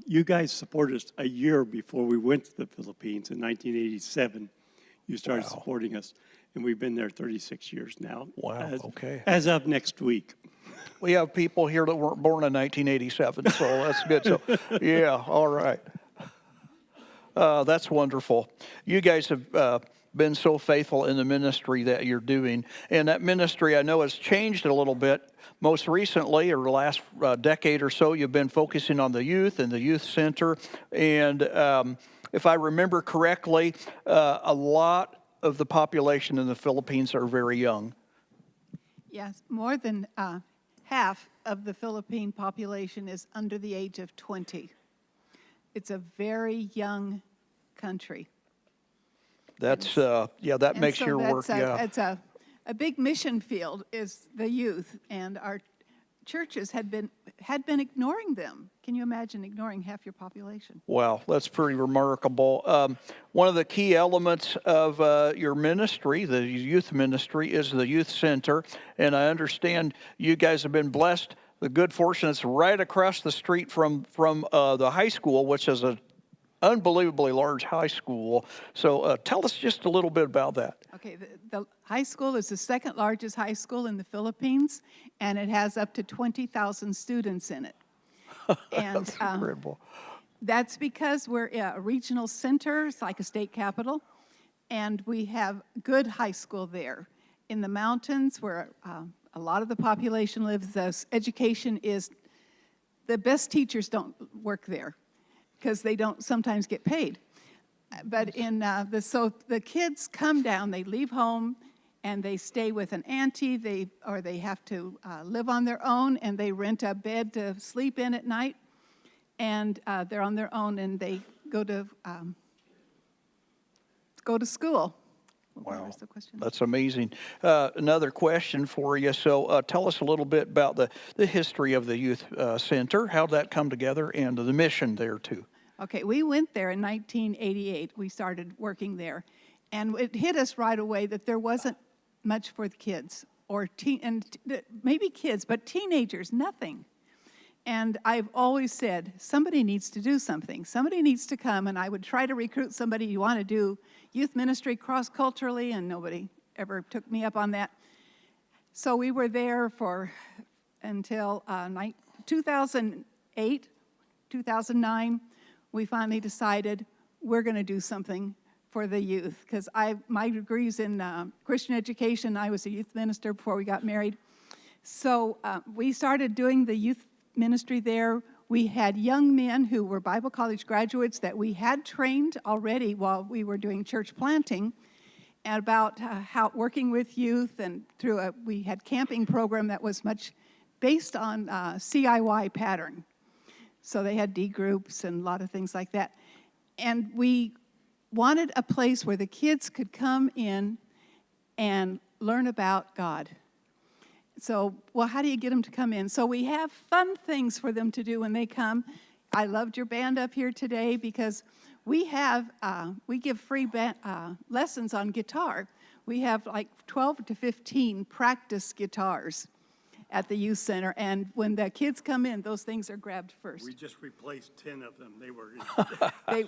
you guys supported us a year before we went to the Philippines in 1987. You started supporting us, and we've been there 36 years now. Wow, okay. As of next week. We have people here that weren't born in 1987, so that's good. So, yeah, all right. That's wonderful. You guys have been so faithful in the ministry that you're doing. And that ministry, I know, has changed a little bit. Most recently, or the last decade or so, you've been focusing on the youth and the youth center. And if I remember correctly, a lot of the population in the Philippines are very young. Yes, more than half of the Philippine population is under the age of 20. It's a very young country. That's, that makes so your work, It's a big mission field is the youth, and our churches had been ignoring them. Can you imagine ignoring half your population? Wow, that's pretty remarkable. One of the key elements of your ministry, the youth ministry, is the youth center, and I understand you guys have been blessed. The good fortune is right across the street from the high school, which is an unbelievably large high school. So tell us just a little bit about that. Okay, the high school is the second largest high school in the Philippines, and it has up to 20,000 students in it. And That's incredible. That's because we're a regional center, it's like a state capital, and we have good high school there. In the mountains, where a lot of the population lives, the education is, the best teachers don't work there because they don't sometimes get paid. But so the kids come down, they leave home, and they stay with an auntie, they have to live on their own, and they rent a bed to sleep in at night, and they're on their own, and they go to school. Wow, was the question? That's amazing. Another question for you. So tell us a little bit about the history of the youth center, how that come together, and the mission there too. Okay, we went there in 1988. We started working there, and it hit us right away that there wasn't much for the kids, maybe kids, but teenagers, nothing. And I've always said, somebody needs to do something. Somebody needs to come, and I would try to recruit somebody you want to do youth ministry cross-culturally, and nobody ever took me up on that. So we were there until 2008, 2009. We finally decided we're going to do something for the youth, because my degree's in Christian education. I was a youth minister before we got married. So we started doing the youth ministry there. We had young men who were Bible college graduates that we had trained already while we were doing church planting about how working with youth, and we had camping program that was much based on CIY pattern. So they had D groups and a lot of things like that. And we wanted a place where the kids could come in and learn about God. So, well, how do you get them to come in? So we have fun things for them to do when they come. I loved your band up here today because we give free lessons on guitar. We have like 12 to 15 practice guitars at the youth center, and when the kids come in, those things are grabbed first. We just replaced 10 of them. They were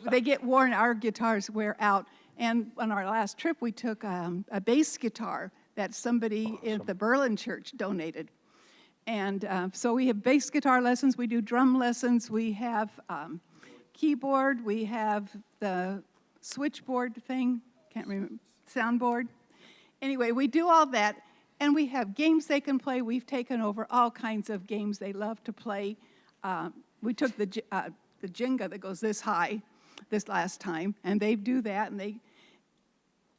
they get worn, our guitars wear out. And on our last trip, we took a bass guitar that somebody at the Berlin church donated. And so we have bass guitar lessons, we do drum lessons, we have keyboard, we have the switchboard thing, can't remember, soundboard. Anyway, we do all that. And we have games they can play. We've taken over all kinds of games they love to play. We took the Jenga that goes this high this last time, and they do that.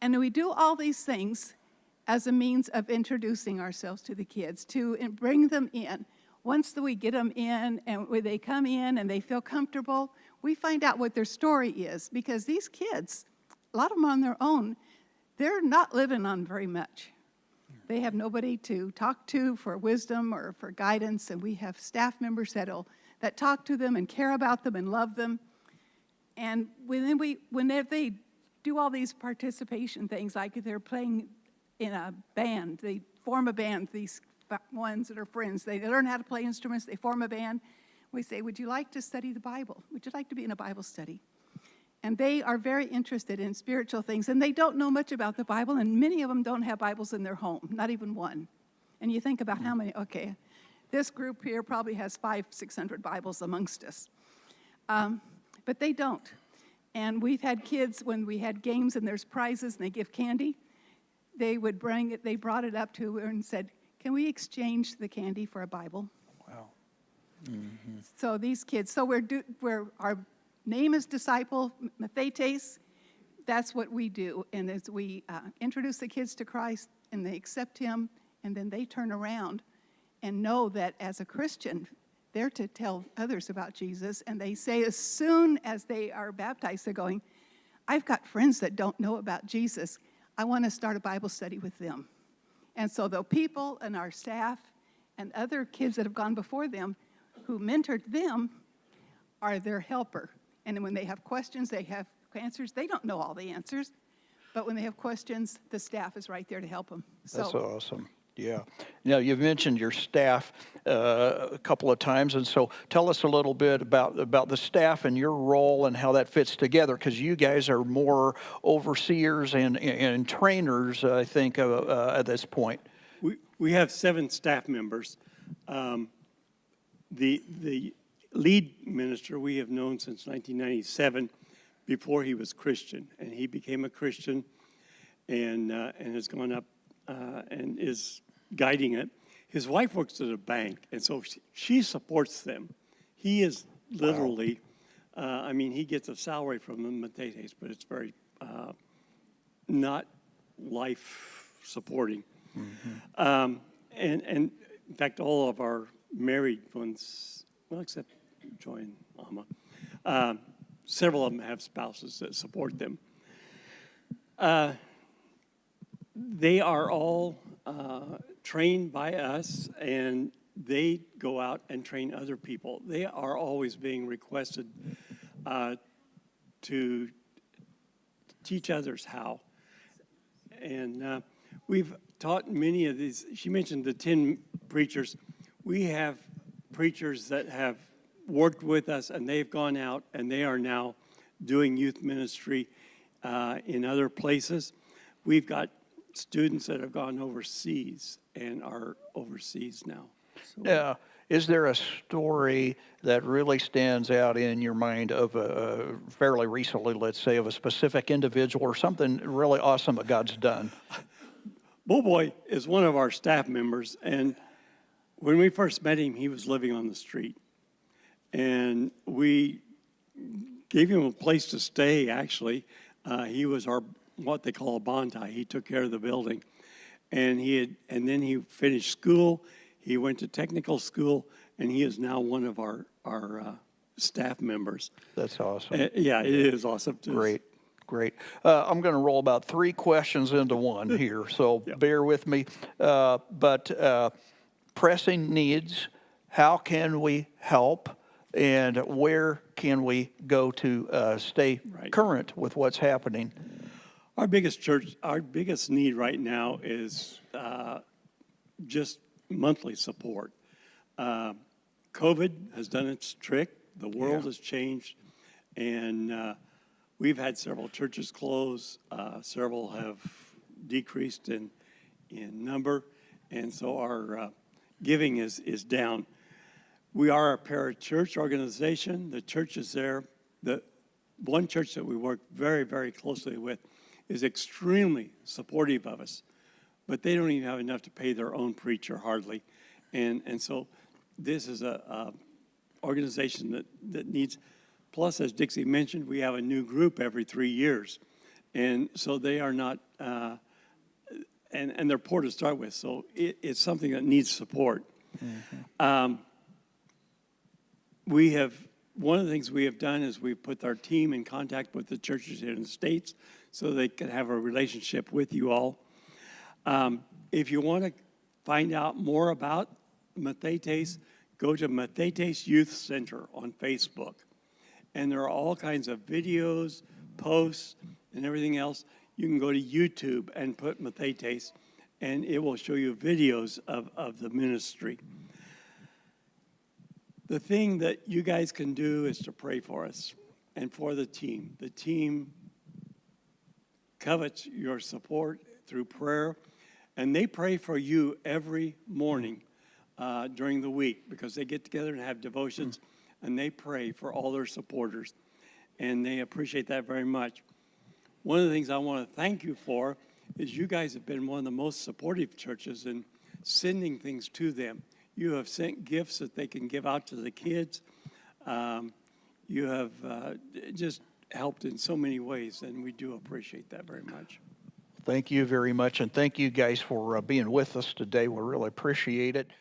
And we do all these things as a means of introducing ourselves to the kids, to bring them in. Once we get them in, and when they come in and they feel comfortable, we find out what their story is. Because these kids, a lot of them on their own, they're not living on very much. They have nobody to talk to for wisdom or for guidance, and we have staff members that talk to them and care about them and love them. And whenever they do all these participation things, like if they're playing in a band, they form a band, these ones that are friends. They learn how to play instruments, they form a band. We say, would you like to study the Bible? Would you like to be in a Bible study? And they are very interested in spiritual things, and they don't know much about the Bible, and many of them don't have Bibles in their home, not even one. And you think about how many, okay, this group here probably has 500-600 Bibles amongst us. But they don't. And we've had kids, when we had games and there's prizes and they give candy, they would bring it, they brought it up to her and said, can we exchange the candy for a Bible? Wow. So these kids, so our name is Disciple Mathetes. That's what we do. And as we introduce the kids to Christ and they accept him, and then they turn around and know that as a Christian, they're to tell others about Jesus. And they say as soon as they are baptized, they're going, I've got friends that don't know about Jesus. I want to start a Bible study with them. And so the people and our staff and other kids that have gone before them who mentored them are their helper. And when they have questions, they have answers. They don't know all the answers, but when they have questions, the staff is right there to help them. That's awesome. Yeah. Now, you've mentioned your staff a couple of times, and so tell us a little bit about the staff and your role and how that fits together, because you guys are more overseers and trainers, I think, at this point. We have 7 staff members. The lead minister we have known since 1997, before he was Christian, and he became a Christian and has gone up and is guiding it. His wife works at a bank, and so she supports them. He is literally, he gets a salary from the Mathetes, but it's very not life supporting. Mm-hmm. And in fact, all of our married ones, well, except Joy and Alma, several of them have spouses that support them. They are all trained by us, and they go out and train other people. They are always being requested to teach others how. And we've taught many of these. She mentioned the 10 preachers. We have preachers that have worked with us, and they've gone out, and they are now doing youth ministry in other places. We've got students that have gone overseas and are overseas now. So, is there a story that really stands out in your mind of fairly recently, let's say, of a specific individual or something really awesome that God's done? Boy is one of our staff members, and when we first met him, he was living on the street. And we gave him a place to stay, actually. He was our, what they call a bontai. He took care of the building. And then he finished school. He went to technical school, and he is now one of our staff members. That's awesome. Yeah, it is awesome. Great. I'm going to roll about 3 questions into one here, so bear with me. But pressing needs, how can we help, and where can we go to stay current with what's happening? Our biggest need right now is just monthly support. COVID has done its trick. The world has changed, and we've had several churches close. Several have decreased in number, and so our giving is down. We are a parachurch organization. The church is there. The one church that we work very, very closely with is extremely supportive of us, but they don't even have enough to pay their own preacher, hardly. And so this is a organization that needs, plus, as Dixie mentioned, we have a new group every 3 years. And so they are not, and they're poor to start with, so it's something that needs support. Mm-hmm. One of the things we have done is we've put our team in contact with the churches here in the States so they can have a relationship with you all. If you want to find out more about Mathetes, go to Mathetes Youth Center on Facebook. And there are all kinds of videos, posts, and everything else. You can go to YouTube and put Mathetes, and it will show you videos of the ministry. The thing that you guys can do is to pray for us and for the team. The team covets your support through prayer, and they pray for you every morning during the week, because they get together and have devotions, and they pray for all their supporters, and they appreciate that very much. One of the things I want to thank you for is you guys have been one of the most supportive churches in sending things to them. You have sent gifts that they can give out to the kids. You have just helped in so many ways, and we do appreciate that very much. Thank you very much, and thank you guys for being with us today. We really appreciate it.